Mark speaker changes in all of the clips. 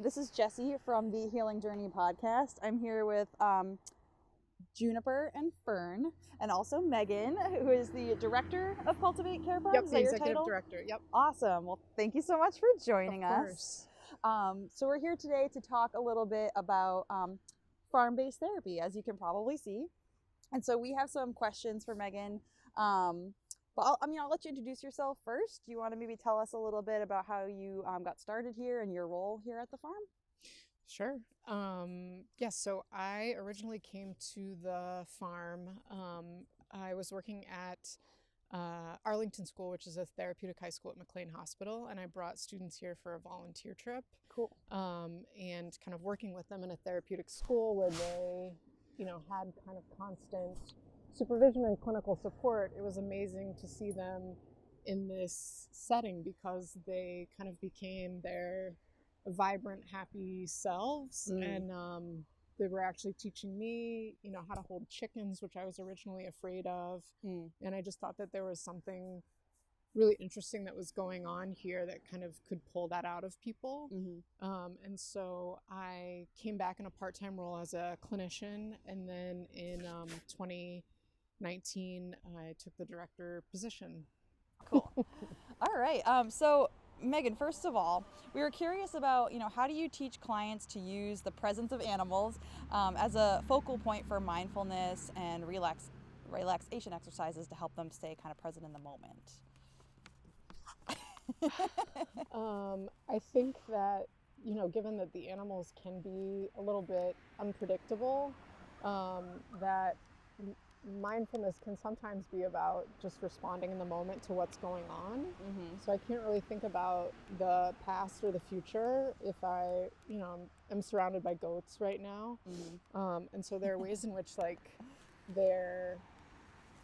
Speaker 1: This is Jessie from the Healing Journey podcast. I'm here with Juniper and Fern, and also Megan, who is the director of Cultivate Care Farms.
Speaker 2: Yep,
Speaker 1: Is
Speaker 2: the
Speaker 1: that your
Speaker 2: executive
Speaker 1: title?
Speaker 2: director. Yep.
Speaker 1: Awesome. Well, thank you so much for joining
Speaker 2: Of
Speaker 1: us.
Speaker 2: course.
Speaker 1: So we're here today to talk a little bit about farm-based therapy, as you can probably see. And so we have some questions for Megan. But I'll let you introduce yourself first. Do you want to maybe tell us a little bit about how you got started here and your role here at the farm?
Speaker 2: Sure. Yes, so I originally came to the farm. I was working at Arlington School, which is a therapeutic high school at McLean Hospital, and I brought students here for a volunteer trip.
Speaker 1: Cool.
Speaker 2: And kind of working with them in a therapeutic school where they, had kind of constant supervision and clinical support. It was amazing to see them in this setting because they kind of became their vibrant, happy selves. And they were actually teaching me, how to hold chickens, which I was originally afraid of. And I just thought that there was something really interesting that was going on here that kind of could pull that out of people. And so I came back in a part-time role as a clinician. And then in 2019, I took the director position.
Speaker 1: Cool. All right. So Megan, first of all, we were curious about, how do you teach clients to use the presence of animals as a focal point for mindfulness and relaxation exercises to help them stay kind of present in the moment?
Speaker 2: I think that, given that the animals can be a little bit unpredictable, that mindfulness can sometimes be about just responding in the moment to what's going on. So I can't really think about the past or the future if I, am surrounded by goats right now. And so there are ways in which their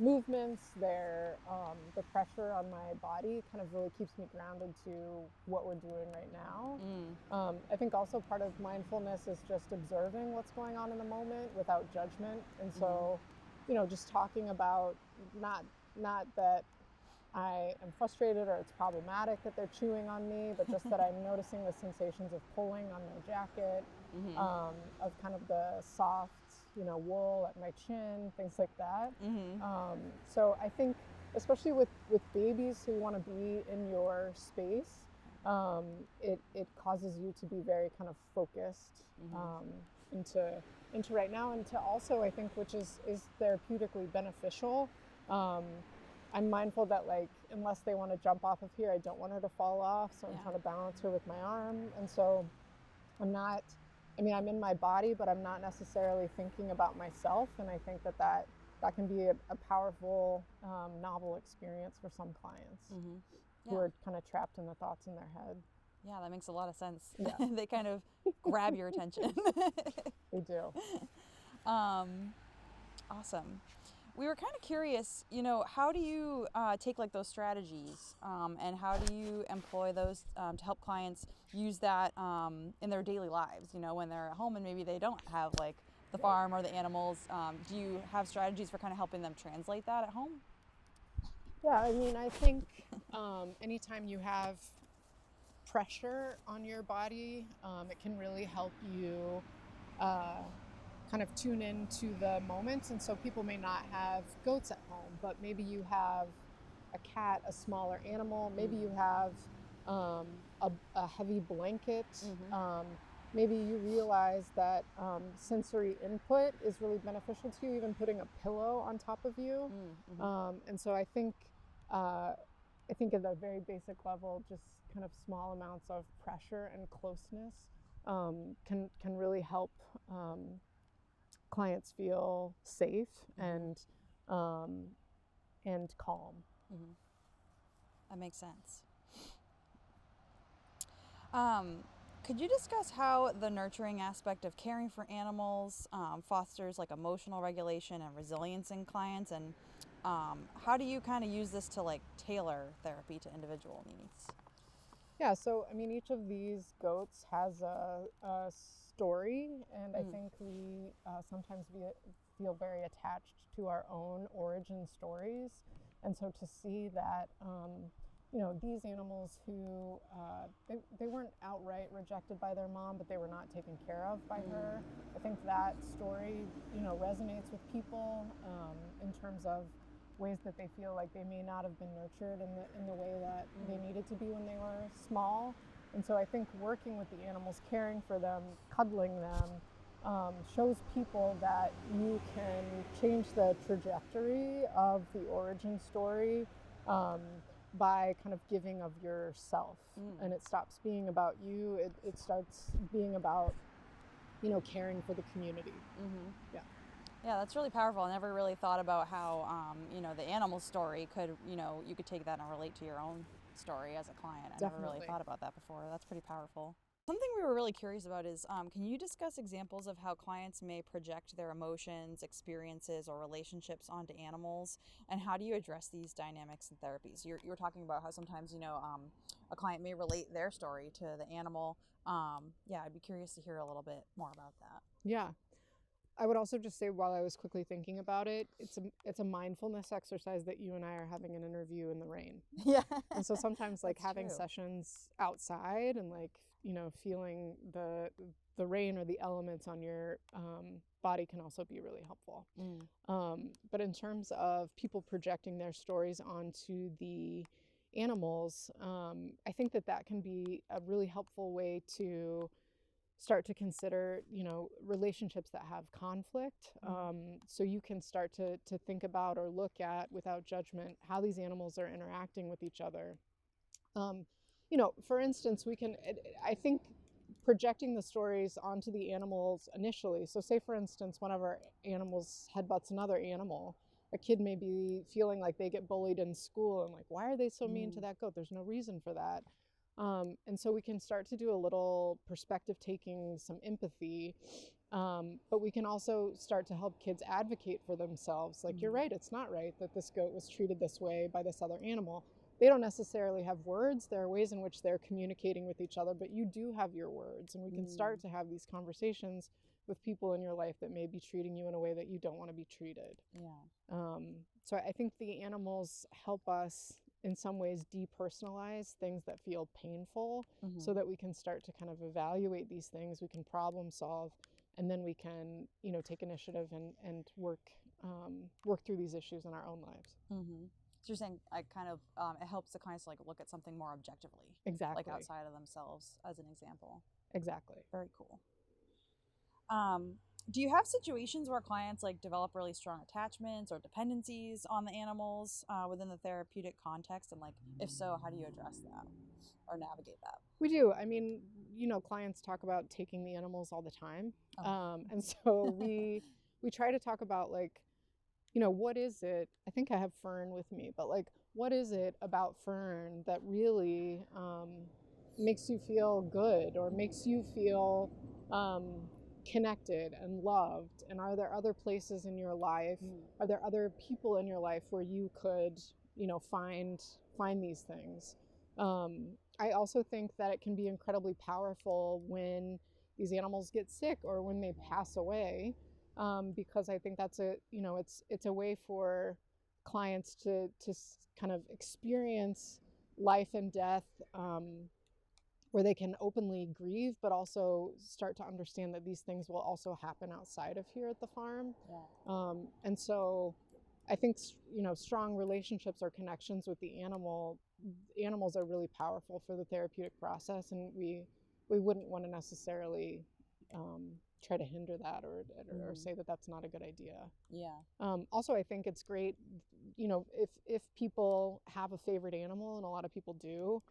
Speaker 2: movements, the pressure on my body kind of really keeps me grounded to what we're doing right now. I think also part of mindfulness is just observing what's going on in the moment without judgment. And so, just talking about not that I am frustrated or it's problematic that they're chewing on me, but just that I'm noticing the sensations of pulling on my jacket, of kind of the soft, wool at my chin, things like that. So I think, especially with babies who want to be in your space, it causes you to be very kind of focused into right now, and to also, I think, which is therapeutically beneficial. I'm mindful that unless they want to jump off of here, I don't want her to fall off. So I'm trying to balance her with my arm. And so I'm in my body, but I'm not necessarily thinking about myself. And I think that can be a powerful, novel experience for some clients who are kind of trapped in the thoughts in their head.
Speaker 1: Yeah, that makes a lot of sense.
Speaker 2: Yeah.
Speaker 1: They kind of grab your attention.
Speaker 2: They do.
Speaker 1: Awesome. We were kind of curious, how do you take those strategies and how do you employ those to help clients use that in their daily lives, when they're at home and maybe they don't have the farm or the animals. Do you have strategies for kind of helping them translate that at home?
Speaker 2: Yeah, I think anytime you have pressure on your body, it can really help you kind of tune into the moment. And so people may not have goats at home, but maybe you have a cat, a smaller animal. Maybe you have a heavy blanket. Maybe you realize that sensory input is really beneficial to you, even putting a pillow on top of you. And so I think at a very basic level, just kind of small amounts of pressure and closeness can really help clients feel safe and calm.
Speaker 1: That makes sense. Could you discuss how the nurturing aspect of caring for animals fosters emotional regulation and resilience in clients, and how do you kind of use this to tailor therapy to individual needs?
Speaker 2: Yeah, so each of these goats has a story, and I think we sometimes feel very attached to our own origin stories. And so to see that these animals who they weren't outright rejected by their mom, but they were not taken care of by her. I think that story, resonates with people in terms of ways that they feel like they may not have been nurtured in the way that they needed to be when they were small. And so I think working with the animals, caring for them, cuddling them, shows people that you can change the trajectory of the origin story by kind of giving of yourself. And it stops being about you. It starts being about, caring for the community. Yeah.
Speaker 1: Yeah, that's really powerful. I never really thought about how, the animal story could, you could take that and relate to your own story as a client. I never really thought about that before. That's pretty powerful. Something we were really curious about is, can you discuss examples of how clients may project their emotions, experiences, or relationships onto animals, and how do you address these dynamics in therapies? You were talking about how sometimes, a client may relate their story to the animal. Yeah, I'd be curious to hear a little bit more about that.
Speaker 2: Yeah. I would also just say, while I was quickly thinking about it, it's a mindfulness exercise that you and I are having an interview in the rain.
Speaker 1: Yeah.
Speaker 2: And so sometimes like having
Speaker 1: true.
Speaker 2: sessions outside and like, feeling the rain or the elements on your body can also be really helpful. But in terms of people projecting their stories onto the animals, I think that can be a really helpful way to start to consider, relationships that have conflict. So you can start to think about or look at, without judgment, how these animals are interacting with each other. For instance, I think projecting the stories onto the animals initially. So say, for instance, one of our animals headbutts another animal. A kid may be feeling like they get bullied in school and like, why are they so mean to that goat? There's no reason for that. And so we can start to do a little perspective taking, some empathy, but we can also start to help kids advocate for themselves. Like, you're right, it's not right that this goat was treated this way by this other animal. They don't necessarily have words. There are ways in which they're communicating with each other, but you do have your words, and we can start to have these conversations with people in your life that may be treating you in a way that you don't want to be treated.
Speaker 1: Yeah.
Speaker 2: So I think the animals help us in some ways depersonalize things that feel painful, so that we can start to kind of evaluate these things, we can problem solve, and then we can, take initiative and work through these issues in our own lives.
Speaker 1: So you're saying kind of it helps the clients like look at something more objectively,
Speaker 2: Exactly.
Speaker 1: like outside of themselves, as an example.
Speaker 2: Exactly.
Speaker 1: Very cool. Do you have situations where clients like develop really strong attachments or dependencies on the animals within the therapeutic context? And like, if so, how do you address that or navigate that?
Speaker 2: We do. I mean, clients talk about taking the animals all the time. And so we try to talk about like, what is it? I think I have Fern with me, but like, what is it about Fern that really makes you feel good or makes you feel connected and loved? And are there other places in your life? Are there other people in your life where you could, find these things? I also think that it can be incredibly powerful when these animals get sick or when they pass away, because I think that's it's a way for clients to kind of experience life and death, where they can openly grieve, but also start to understand that these things will also happen outside of here at the farm.
Speaker 1: Yeah.
Speaker 2: And so I think, strong relationships or connections with the animals are really powerful for the therapeutic process, and we wouldn't want to necessarily try to hinder that or say that that's not a good idea.
Speaker 1: Yeah.
Speaker 2: Also, I think it's great, if people have a favorite animal, and a lot of people do,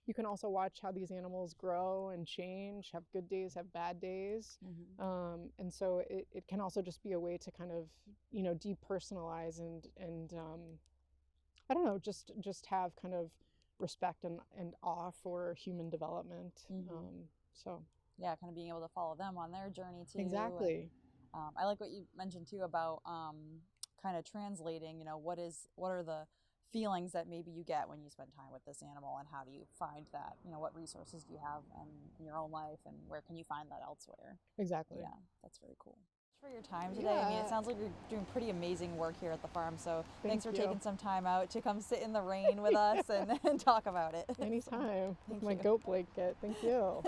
Speaker 2: you can also watch how these animals grow and change, have good days, have bad days. And so it can also just be a way to kind of, depersonalize and I don't know, just have kind of respect and awe for human development. So
Speaker 1: yeah, kind of being able to follow them on their journey too.
Speaker 2: Exactly.
Speaker 1: And, I like what you mentioned too about kind of translating, what are the feelings that maybe you get when you spend time with this animal, and how do you find that, what resources do you have in your own life, and where can you find that elsewhere?
Speaker 2: Exactly.
Speaker 1: Yeah, that's very cool. For your time today. I mean, it
Speaker 2: Yeah.
Speaker 1: sounds like you're doing pretty amazing work here at the farm. So thanks for
Speaker 2: you.
Speaker 1: taking some time out to come sit in the rain with us and talk about it.
Speaker 2: Anytime with
Speaker 1: Thank
Speaker 2: my
Speaker 1: you.
Speaker 2: goat blanket. Thank you.